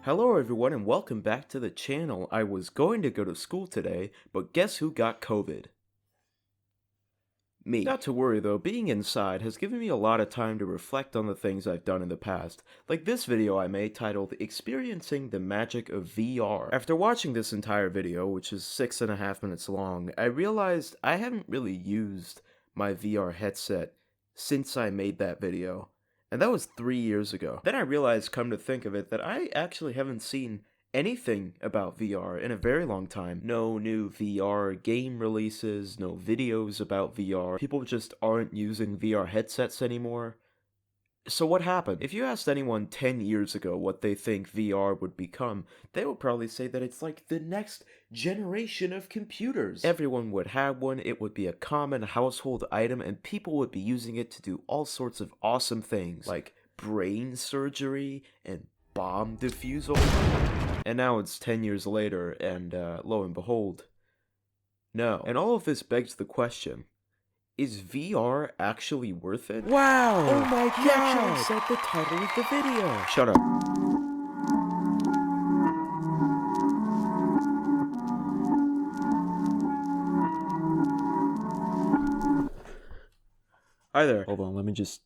Hello everyone and welcome back to the channel. I was going to go to school today, but guess who got COVID? Me. Not to worry though, being inside has given me a lot of time to reflect on the things I've done in the past, like this video I made titled Experiencing the Magic of VR. After watching this entire video, which is 6.5 minutes long, I realized I haven't really used my VR headset since I made that video. And that was 3 years ago. Then I realized, come to think of it, that I actually haven't seen anything about VR in a very long time. No new VR game releases, no videos about VR. People just aren't using VR headsets anymore. So what happened? If you asked anyone 10 years ago what they think VR would become, they would probably say that it's like the next generation of computers. Everyone would have one, it would be a common household item, and people would be using it to do all sorts of awesome things, like brain surgery and bomb defusal. And now it's 10 years later, and lo and behold, no. And all of this begs the question, is VR actually worth it? Wow! Oh my god! He actually said the title of the video! Shut up. Hi there. Hold on, let me just...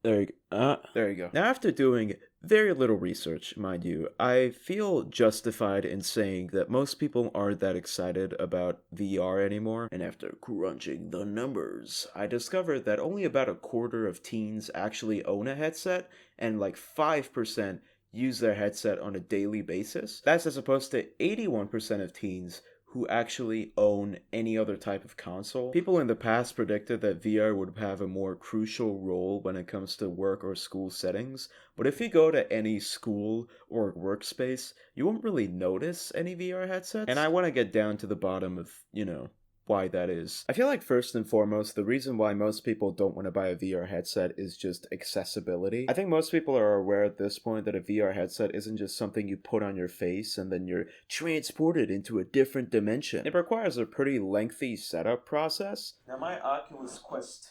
There you go. There you go. Now, after doing very little research, mind you, I feel justified in saying that most people aren't that excited about VR anymore. And after crunching the numbers, I discovered that only about a quarter of teens actually own a headset, and like 5% use their headset on a daily basis. That's as opposed to 81% of teens who actually own any other type of console. People in the past predicted that VR would have a more crucial role when it comes to work or school settings, but if you go to any school or workspace, you won't really notice any VR headsets. And I want to get down to the bottom of, why that is. I feel like first and foremost, the reason why most people don't want to buy a VR headset is just accessibility. I think most people are aware at this point that a VR headset isn't just something you put on your face and then you're transported into a different dimension. It requires a pretty lengthy setup process. Now my Oculus Quest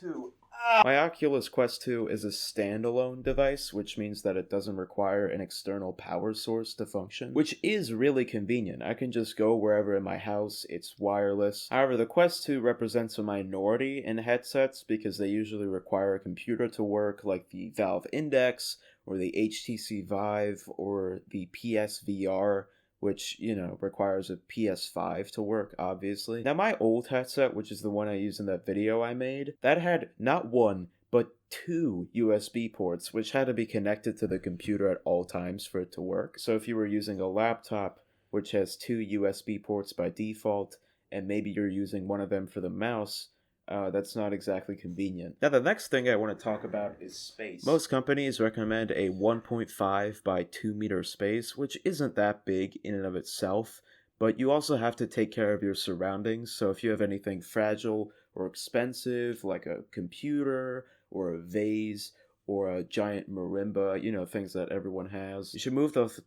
2 is a standalone device, which means that it doesn't require an external power source to function, which is really convenient. I can just go wherever in my house, it's wireless. However, the Quest 2 represents a minority in headsets because they usually require a computer to work, like the Valve Index, or the HTC Vive, or the PSVR, which, requires a PS5 to work, obviously. Now, my old headset, which is the one I used in that video I made, that had not one, but 2 USB ports, which had to be connected to the computer at all times for it to work. So if you were using a laptop, which has 2 USB ports by default, and maybe you're using one of them for the mouse, that's not exactly convenient. Now, the next thing I want to talk about is space. Most companies recommend a 1.5 by 2 meter space, which isn't that big in and of itself, but you also have to take care of your surroundings, so if you have anything fragile or expensive, like a computer, or a vase, or a giant marimba, things that everyone has, you should move those...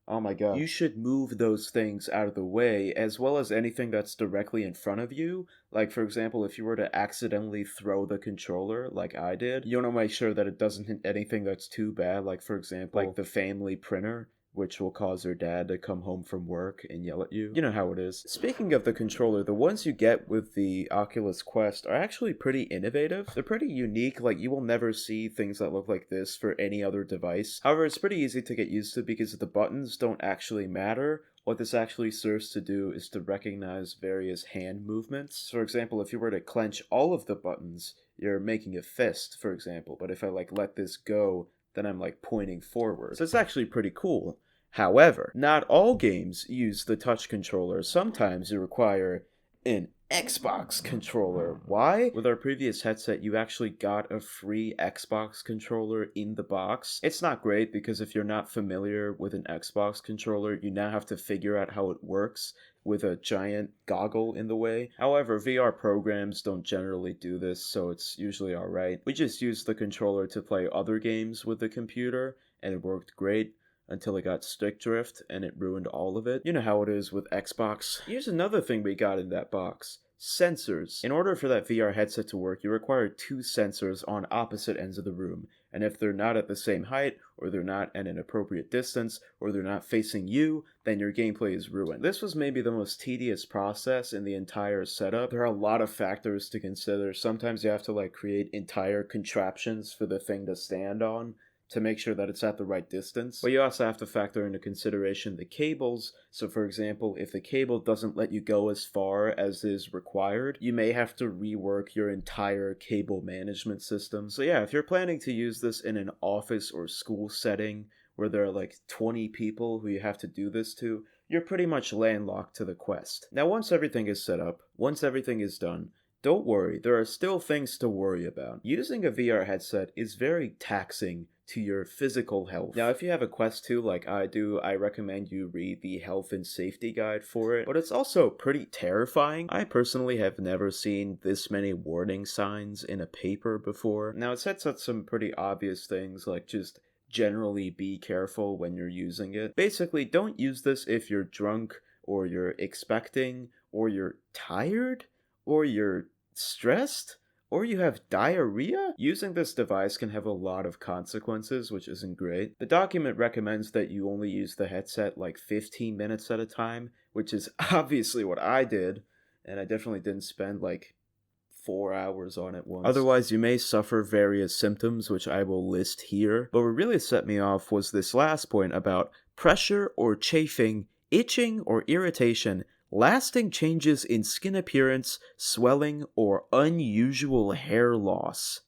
Oh my god. You should move those things out of the way, as well as anything that's directly in front of you. Like, for example, if you were to accidentally throw the controller, like I did, you want to make sure that it doesn't hit anything that's too bad, like, for example, like the family printer, which will cause your dad to come home from work and yell at you. You know how it is. Speaking of the controller, the ones you get with the Oculus Quest are actually pretty innovative. They're pretty unique, like you will never see things that look like this for any other device. However, it's pretty easy to get used to because the buttons don't actually matter. What this actually serves to do is to recognize various hand movements. For example, if you were to clench all of the buttons, you're making a fist, for example, but if I let this go, then I'm pointing forward. So it's actually pretty cool. However, not all games use the touch controller. Sometimes you require an Xbox controller. Why? With our previous headset, you actually got a free Xbox controller in the box. It's not great because if you're not familiar with an Xbox controller, you now have to figure out how it works with a giant goggle in the way. However, VR programs don't generally do this, so it's usually alright. We just used the controller to play other games with the computer, and it worked great. Until it got stick drift and it ruined all of it. You know how it is with Xbox. Here's another thing we got in that box. sensors. In order for that VR headset to work, you require two sensors on opposite ends of the room. And if they're not at the same height, or they're not at an appropriate distance, or they're not facing you, then your gameplay is ruined. This was maybe the most tedious process in the entire setup. There are a lot of factors to consider. Sometimes you have to create entire contraptions for the thing to stand on to make sure that it's at the right distance. But you also have to factor into consideration the cables. So for example, if the cable doesn't let you go as far as is required, you may have to rework your entire cable management system. So yeah, if you're planning to use this in an office or school setting where there are 20 people who you have to do this to, you're pretty much landlocked to the Quest. Now once everything is set up, once everything is done, don't worry, there are still things to worry about. Using a VR headset is very taxing to your physical health. Now, if you have a Quest 2 like I do, I recommend you read the health and safety guide for it, but it's also pretty terrifying. I personally have never seen this many warning signs in a paper before. Now, it sets out some pretty obvious things, like just generally be careful when you're using it. Basically, don't use this if you're drunk, or you're expecting, or you're tired, or you're stressed, or you have diarrhea. Using this device can have a lot of consequences, which isn't great. The document recommends that you only use the headset 15 minutes at a time, which is obviously what I did, and I definitely didn't spend 4 hours on it once. Otherwise, you may suffer various symptoms, which I will list here. But what really set me off was this last point about pressure or chafing, itching or irritation, lasting changes in skin appearance, swelling, or unusual hair loss.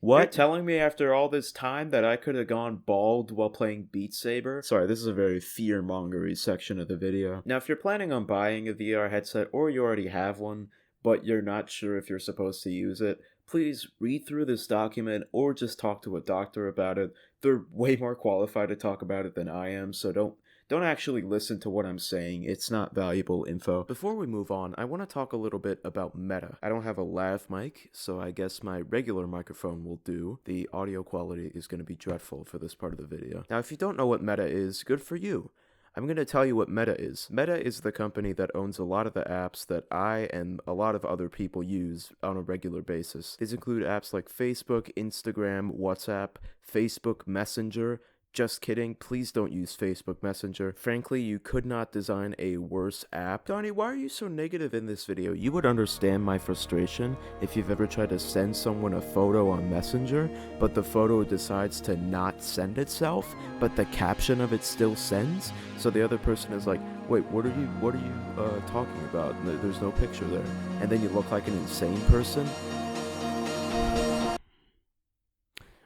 What? You're telling me after all this time that I could have gone bald while playing Beat Saber? Sorry, this is a very fear-mongery section of the video. Now, if you're planning on buying a VR headset, or you already have one, but you're not sure if you're supposed to use it, please read through this document or just talk to a doctor about it. They're way more qualified to talk about it than I am, so don't actually listen to what I'm saying. It's not valuable info. Before we move on, I want to talk a little bit about Meta. I don't have a lav mic, so I guess my regular microphone will do. The audio quality is going to be dreadful for this part of the video. Now, if you don't know what Meta is, good for you. I'm going to tell you what Meta is. Meta is the company that owns a lot of the apps that I and a lot of other people use on a regular basis. These include apps like Facebook, Instagram, WhatsApp, Facebook Messenger. Just kidding, please don't use Facebook Messenger. Frankly, you could not design a worse app. Danii, why are you so negative in this video? You would understand my frustration if you've ever tried to send someone a photo on Messenger, but the photo decides to not send itself, but the caption of it still sends. So the other person is like, wait, what are you talking about? There's no picture there. And then you look like an insane person.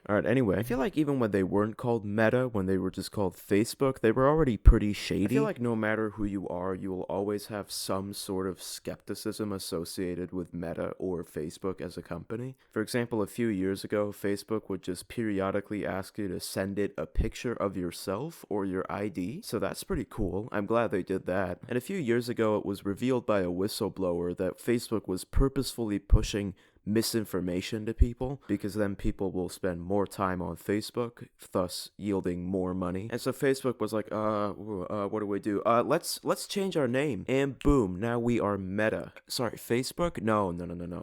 Alright, anyway, I feel like even when they weren't called Meta, when they were just called Facebook, they were already pretty shady. I feel like no matter who you are, you will always have some sort of skepticism associated with Meta or Facebook as a company. For example, a few years ago, Facebook would just periodically ask you to send it a picture of yourself or your ID, so that's pretty cool. I'm glad they did that. And a few years ago, it was revealed by a whistleblower that Facebook was purposefully pushing misinformation to people, because then people will spend more time on Facebook, thus yielding more money. And so Facebook was like, what do we do? Let's change our name. And boom, now we are Meta. Sorry, Facebook? No,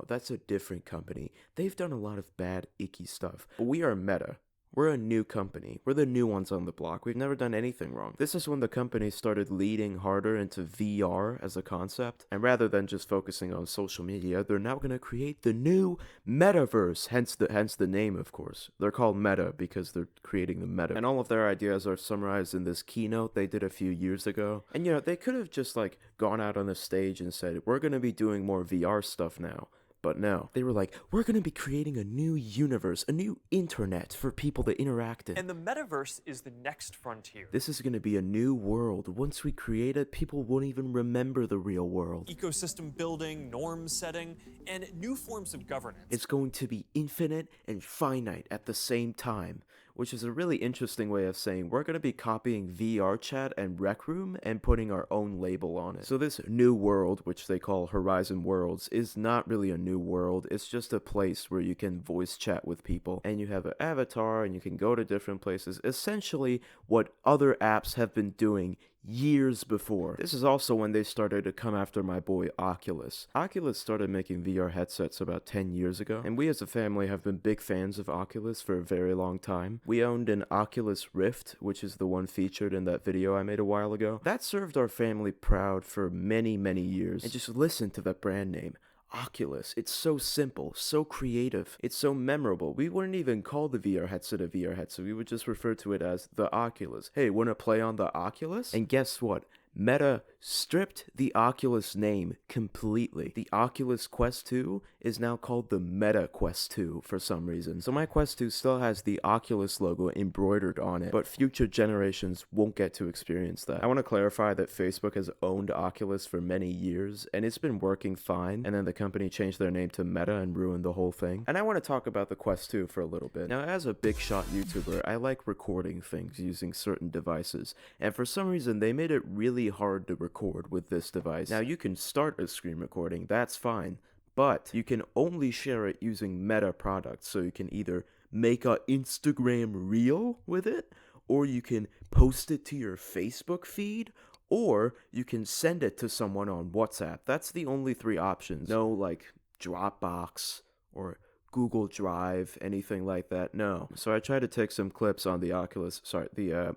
that's a different company. They've done a lot of bad, icky stuff. But we are Meta. We're a new company. We're the new ones on the block. We've never done anything wrong. This is when the company started leading harder into VR as a concept. And rather than just focusing on social media, they're now going to create the new metaverse. Hence the name, of course. They're called Meta because they're creating the meta. And all of their ideas are summarized in this keynote they did a few years ago. And they could have just gone out on the stage and said, we're going to be doing more VR stuff now. But no, they were like, we're going to be creating a new universe, a new internet for people to interact in. And the metaverse is the next frontier. This is going to be a new world. Once we create it, people won't even remember the real world. Ecosystem building, norm setting, and new forms of governance. It's going to be infinite and finite at the same time, which is a really interesting way of saying we're going to be copying VR Chat and Rec Room and putting our own label on it. So this new world, which they call Horizon Worlds, is not really a new world. It's just a place where you can voice chat with people, and you have an avatar, and you can go to different places. Essentially, what other apps have been doing years before. This is also when they started to come after my boy Oculus. Oculus started making VR headsets about 10 years ago, and we as a family have been big fans of Oculus for a very long time. We owned an Oculus Rift, which is the one featured in that video I made a while ago. That served our family proud for many, many years. And just listen to that brand name. Oculus. It's so simple, so creative, it's so memorable. We wouldn't even call the VR headset a VR headset. We would just refer to it as the Oculus. Hey, wanna play on the Oculus? And guess what? Meta stripped the Oculus name completely. The Oculus Quest 2 is now called the Meta Quest 2 for some reason. So my Quest 2 still has the Oculus logo embroidered on it, but future generations won't get to experience that. I want to clarify that Facebook has owned Oculus for many years, and it's been working fine, and then the company changed their name to Meta and ruined the whole thing. And I want to talk about the Quest 2 for a little bit. Now, as a big shot YouTuber, I like recording things using certain devices, and for some reason they made it really hard to record with this device. Now, you can start a screen recording, that's fine, but you can only share it using Meta products. So you can either make a Instagram reel with it, or you can post it to your Facebook feed, or you can send it to someone on WhatsApp. That's the only three options. No like Dropbox or Google Drive, anything like that, no. So I tried to take some clips on the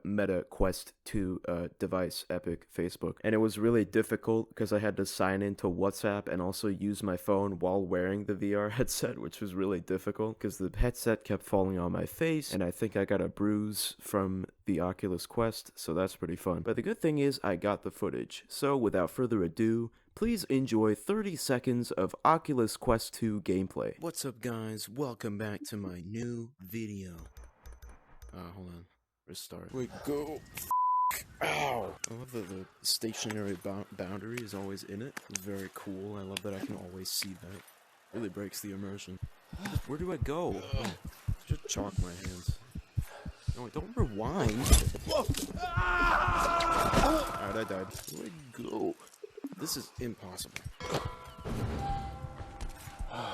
Meta Quest 2 device, Epic, Facebook, and it was really difficult because I had to sign into WhatsApp and also use my phone while wearing the VR headset, which was really difficult because the headset kept falling on my face, and I think I got a bruise from the Oculus Quest, so that's pretty fun. But the good thing is I got the footage, so without further ado, please enjoy 30 seconds of Oculus Quest 2 gameplay. What's up, guys? Welcome back to my new video. Hold on. Restart. Wait, go. Ow! I love that the stationary boundary is always in it. It's very cool. I love that I can always see that. Really breaks the immersion. Where do I go? Oh, just chalk my hands. No, don't rewind. Alright, I died. Where do I go? This is impossible.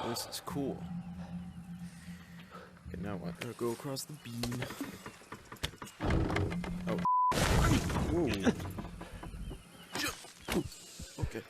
This is cool. Okay, now what? Gotta go across the beam. Oh. Whoa. Okay.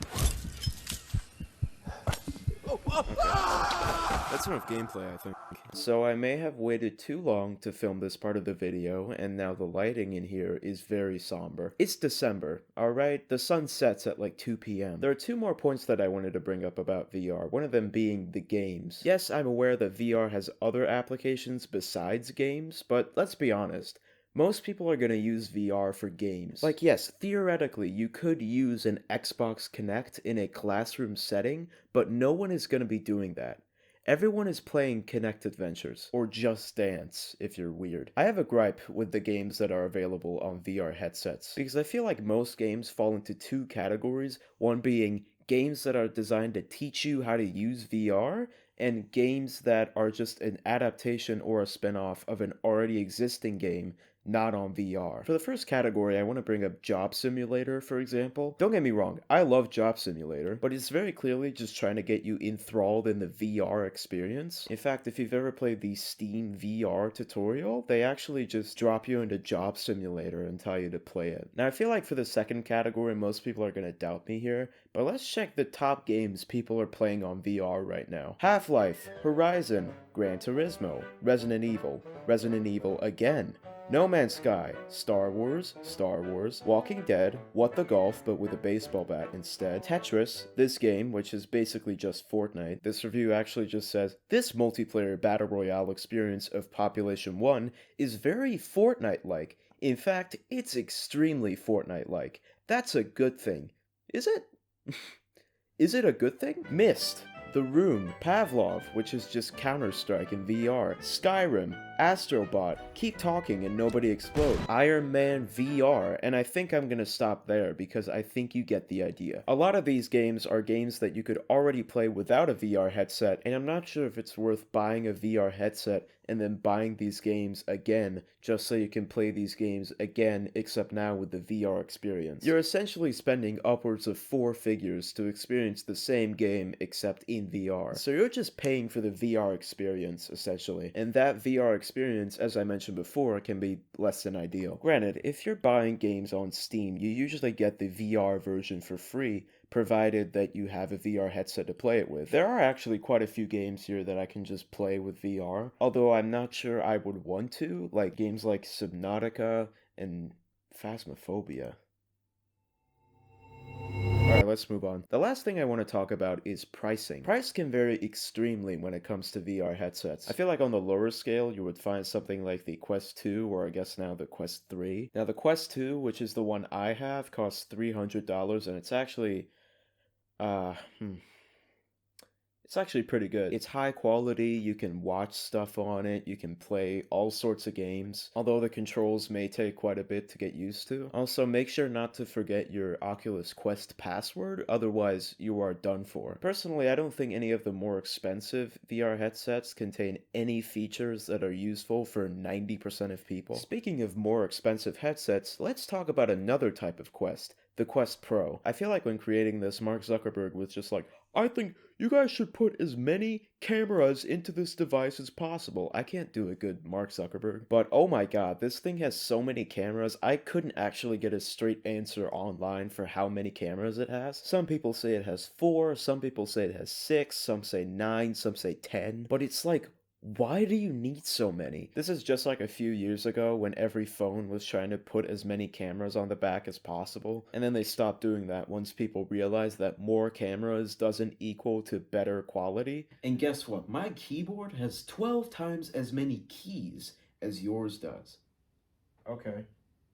That's enough gameplay, I think. So I may have waited too long to film this part of the video, and now the lighting in here is very somber. It's December, alright? The sun sets at like 2 p.m. There are two more points that I wanted to bring up about VR, one of them being the games. Yes, I'm aware that VR has other applications besides games, but let's be honest. Most people are going to use VR for games. Like, yes, theoretically, you could use an Xbox Kinect in a classroom setting, but no one is going to be doing that. Everyone is playing Kinect Adventures, or Just Dance, if you're weird. I have a gripe with the games that are available on VR headsets, because I feel like most games fall into two categories, one being games that are designed to teach you how to use VR, and games that are just an adaptation or a spin-off of an already existing game not on VR. For the first category, I want to bring up Job Simulator, for example. Don't get me wrong, I love Job Simulator, but it's very clearly just trying to get you enthralled in the VR experience. In fact, if you've ever played the Steam VR tutorial, they actually just drop you into Job Simulator and tell you to play it. Now, I feel like for the second category, most people are going to doubt me here, but let's check the top games people are playing on VR right now. Half-Life, Horizon, Gran Turismo, Resident Evil again, No Man's Sky, Star Wars, Walking Dead, What the Golf but with a baseball bat instead, Tetris, this game which is basically just Fortnite. This review actually just says, this multiplayer battle royale experience of Population 1 is very Fortnite-like. In fact, it's extremely Fortnite-like. That's a good thing. Is it? Is it a good thing? Myst, The Room, Pavlov, which is just Counter-Strike in VR, Skyrim, Astrobot, Keep Talking and Nobody Explode, Iron Man VR, and I think I'm gonna stop there because I think you get the idea. A lot of these games are games that you could already play without a VR headset, and I'm not sure if it's worth buying a VR headset and then buying these games again just so you can play these games again, except now with the VR experience. You're essentially spending upwards of 4 figures to experience the same game except in in VR. So you're just paying for the VR experience, essentially. And that VR experience, as I mentioned before, can be less than ideal. Granted, if you're buying games on Steam, you usually get the VR version for free, provided that you have a VR headset to play it with. There are actually quite a few games here that I can just play with VR, although I'm not sure I would want to, like games like Subnautica and Phasmophobia. Alright, let's move on. The last thing I want to talk about is pricing. Price can vary extremely when it comes to VR headsets. I feel like on the lower scale, you would find something like the Quest 2, or I guess now the Quest 3. Now, the Quest 2, which is the one I have, costs $300, and it's actually uh, hmm. It's actually pretty good. It's high quality, you can watch stuff on it, you can play all sorts of games, although the controls may take quite a bit to get used to. Also, make sure not to forget your Oculus Quest password, otherwise you are done for. Personally, I don't think any of the more expensive VR headsets contain any features that are useful for 90% of people. Speaking of more expensive headsets, let's talk about another type of Quest, the Quest Pro. I feel like when creating this, Mark Zuckerberg was just like, I think you guys should put as many cameras into this device as possible. I can't do a good Mark Zuckerberg, but oh my god, this thing has so many cameras, I couldn't actually get a straight answer online for how many cameras it has. Some people say it has 4, some people say it has 6, some say 9, some say 10, but it's like, why do you need so many? This is just like a few years ago when every phone was trying to put as many cameras on the back as possible, and then they stopped doing that once people realized that more cameras doesn't equal to better quality. And guess what? My keyboard has 12 times as many keys as yours does. Okay.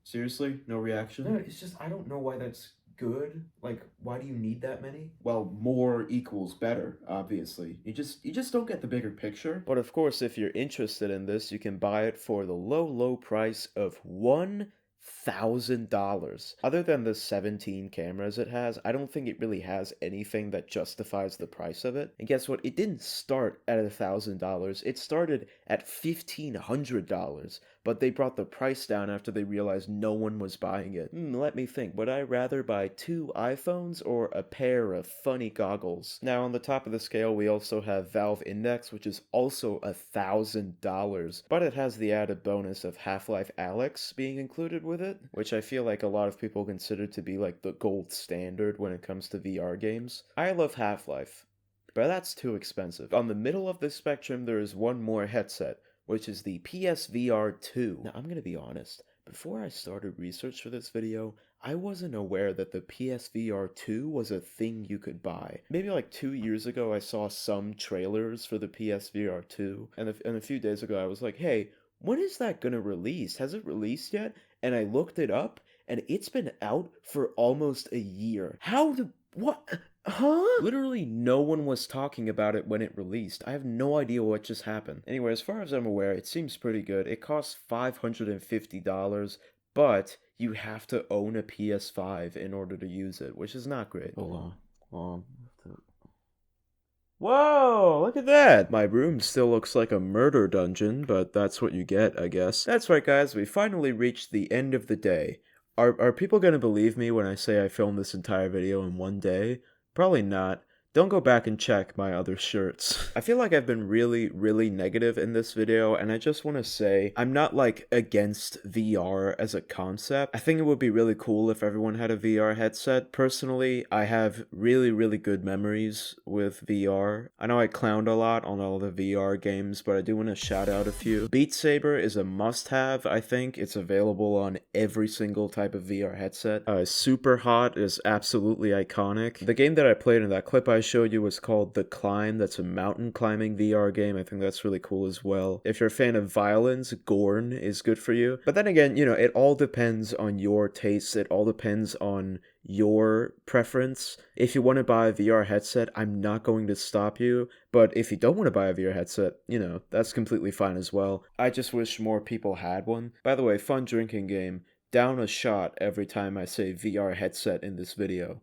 Seriously? No reaction? No, it's just, I don't know why that's good. Like, why do you need that many? Well, more equals better, obviously. You just don't get the bigger picture. But of course, if you're interested in this, you can buy it for the low price of $1,000. Other than the 17 cameras it has, I don't think it really has anything that justifies the price of it. And guess what? It didn't start at $1,000. It started at $1,500. But they brought the price down after they realized no one was buying it. Let me think. Would I rather buy 2 iPhones or a pair of funny goggles? Now, on the top of the scale, we also have Valve Index, which is also $1,000, but it has the added bonus of Half-Life Alyx being included with it, which I feel like a lot of people consider to be like the gold standard when it comes to VR games. I love Half-Life, but that's too expensive. On the middle of the spectrum, there is one more headset, which is the PSVR 2. Now, I'm gonna be honest, before I started research for this video, I wasn't aware that the PSVR 2 was a thing you could buy. Maybe like 2 years ago, I saw some trailers for the PSVR 2, and a few days ago, I was like, hey, when is that gonna release? Has it released yet? And I looked it up, and it's been out for almost a year. What? Huh? Literally no one was talking about it when it released. I have no idea what just happened. Anyway, as far as I'm aware, it seems pretty good. It costs $550, but you have to own a PS5 in order to use it, which is not great. Hold on. Whoa, look at that! My room still looks like a murder dungeon, but that's what you get, I guess. That's right, guys, we finally reached the end of the day. Are people gonna believe me when I say I filmed this entire video in one day? Probably not. Don't go back and check my other shirts. I feel like I've been really negative in this video, and I just want to say, I'm not like against VR as a concept. I think it would be really cool if everyone had a VR headset. Personally, I have really good memories with VR. I know I clowned a lot on all the VR games, but I do want to shout out a few. Beat Saber is a must-have, I think. It's available on every single type of VR headset. Super Hot is absolutely iconic. The game that I played in that clip I showed you was called The Climb. That's a mountain climbing VR game. I think that's really cool as well. If you're a fan of violins, Gorn is good for you. But then again, you know, it all depends on your tastes. It all depends on your preference. If you want to buy a VR headset, I'm not going to stop you. But if you don't want to buy a VR headset, you know, that's completely fine as well. I just wish more people had one. By the way, fun drinking game. Down a shot every time I say VR headset in this video.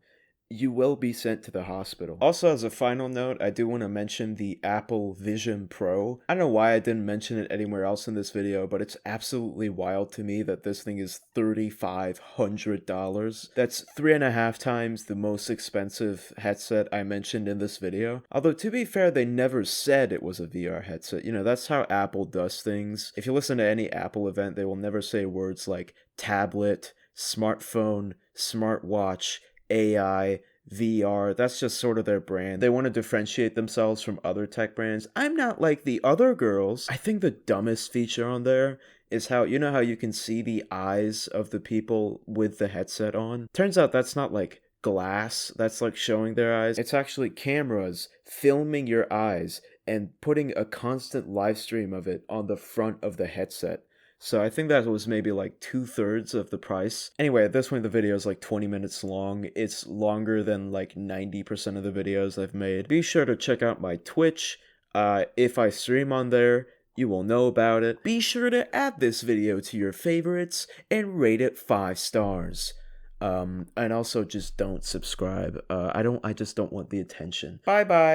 you will be sent to the hospital. Also, as a final note, I do want to mention the Apple Vision Pro. I don't know why I didn't mention it anywhere else in this video, but it's absolutely wild to me that this thing is $3,500. That's 3.5 times the most expensive headset I mentioned in this video. Although, to be fair, they never said it was a VR headset. You know, that's how Apple does things. If you listen to any Apple event, they will never say words like tablet, smartphone, smartwatch, AI, VR. That's just sort of their brand. They want to differentiate themselves from other tech brands. I'm not like the other girls. I think the dumbest feature on there is how, you know how you can see the eyes of the people with the headset on? Turns out that's not like glass that's like showing their eyes. It's actually cameras filming your eyes and putting a constant live stream of it on the front of the headset. So I think that was maybe like 2/3 of the price. Anyway, at this point the video is like 20 minutes long. It's longer than like 90% of the videos I've made. Be sure to check out my Twitch. If I stream on there, you will know about it. Be sure to add this video to your favorites and rate it 5 stars. And also just don't subscribe. I just don't want the attention. Bye bye.